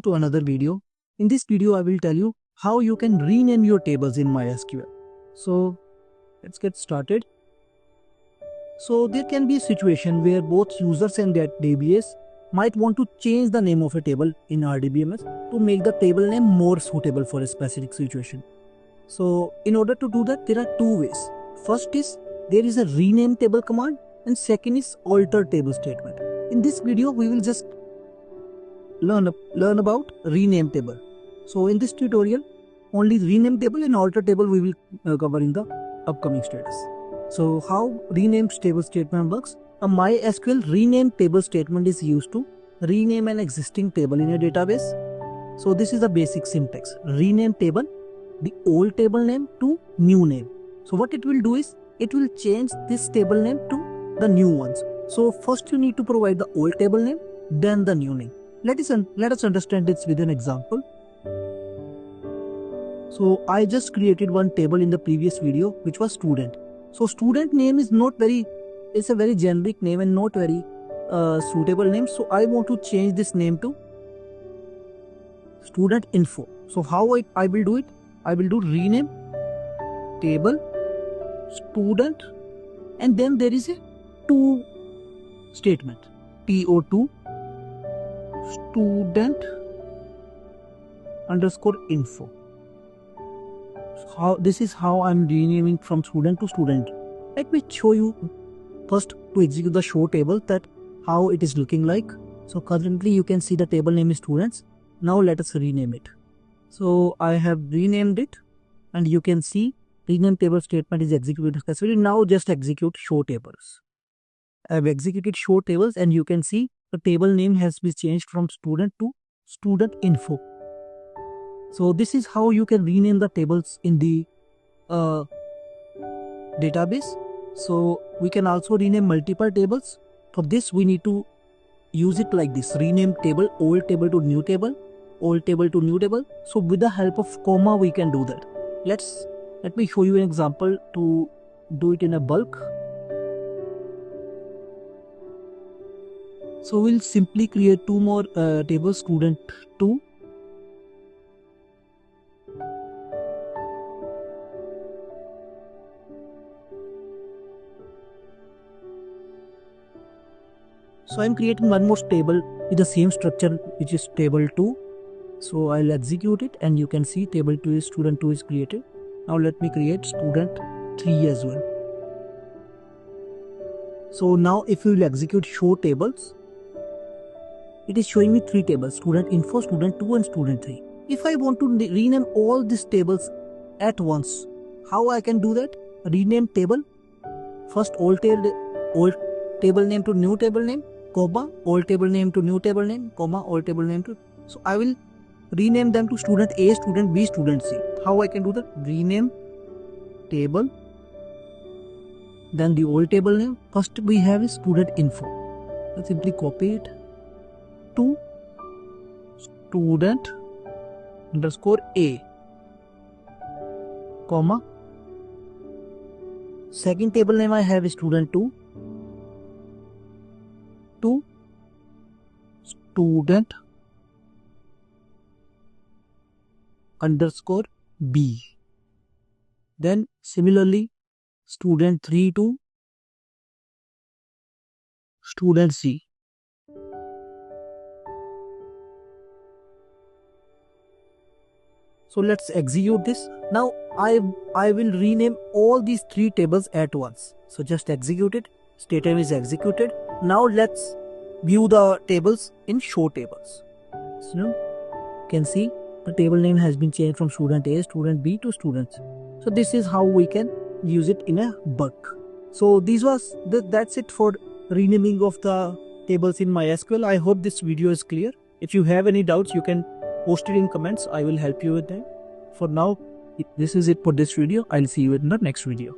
to another video. In this video, I will tell you how you can rename your tables in MySQL. So let's get started. So there can be a situation where both users and database might want to change the name of a table in RDBMS to make the table name more suitable for a specific situation. So in order to do that, there are two ways. First is there is a rename table command, and second is alter table statement. In this video, we will just learn about rename table. So in this tutorial, only rename table and alter table we will cover in the upcoming status. So how rename table statement works? A MySQL rename table statement is used to rename an existing table in a database. So this is the basic syntax. Rename table, the old table name to new name. So what it will do is, it will change this table name to the new ones. So first you need to provide the old table name, then the new name. Let us understand this with an example. So I just created one table in the previous video, which was student. So student name is it's a very generic name and not very suitable name. So I want to change this name to student info. So how I will do it? I will do rename table student, and then there is a to statement, TO2 student underscore info. This is how I'm renaming from student to student. Let me show you first to execute the show table, that how it is looking like. So currently you can see the table name is students. Now let us rename it. So I have renamed it, and you can see rename table statement is executed successfully. Now just execute show tables. I have executed show tables, and you can see the table name has been changed from student to student info. So this is how you can rename the tables in the database. So we can also rename multiple tables. For this we need to use it like this: rename table, old table to new table, old table to new table. So with the help of comma we can do that. Let me show you an example to do it in a bulk. So we'll simply create two more tables, student 2. So I'm creating one more table with the same structure, which is table 2. So I'll execute it, and you can see table 2 is student 2 is created. Now let me create student 3 as well. So now if you will execute show tables, it is showing me 3 tables: student info, student 2 and student 3. If I want to rename all these tables at once, how I can do that? Rename table, first old table name to new table name, comma, old table name to new table name, comma, old table name to... So I will rename them to student A, student B, student C. How I can do that? Rename table, then the old table name. First we have is student info. I simply copy it to student underscore A, comma. Second table name I have is student 2 to student underscore B. Then similarly student 3 to student C. So let's execute this. Now I will rename all these 3 tables at once. So just execute it. Statement is executed. Now let's view the tables in show tables. So you can see the table name has been changed from student A, student B to students. So this is how we can use it in a bulk. So that's it for renaming of the tables in MySQL. I hope this video is clear. If you have any doubts, you can post it in comments. I will help you with them. For now, this is it for this video. I'll see you in the next video.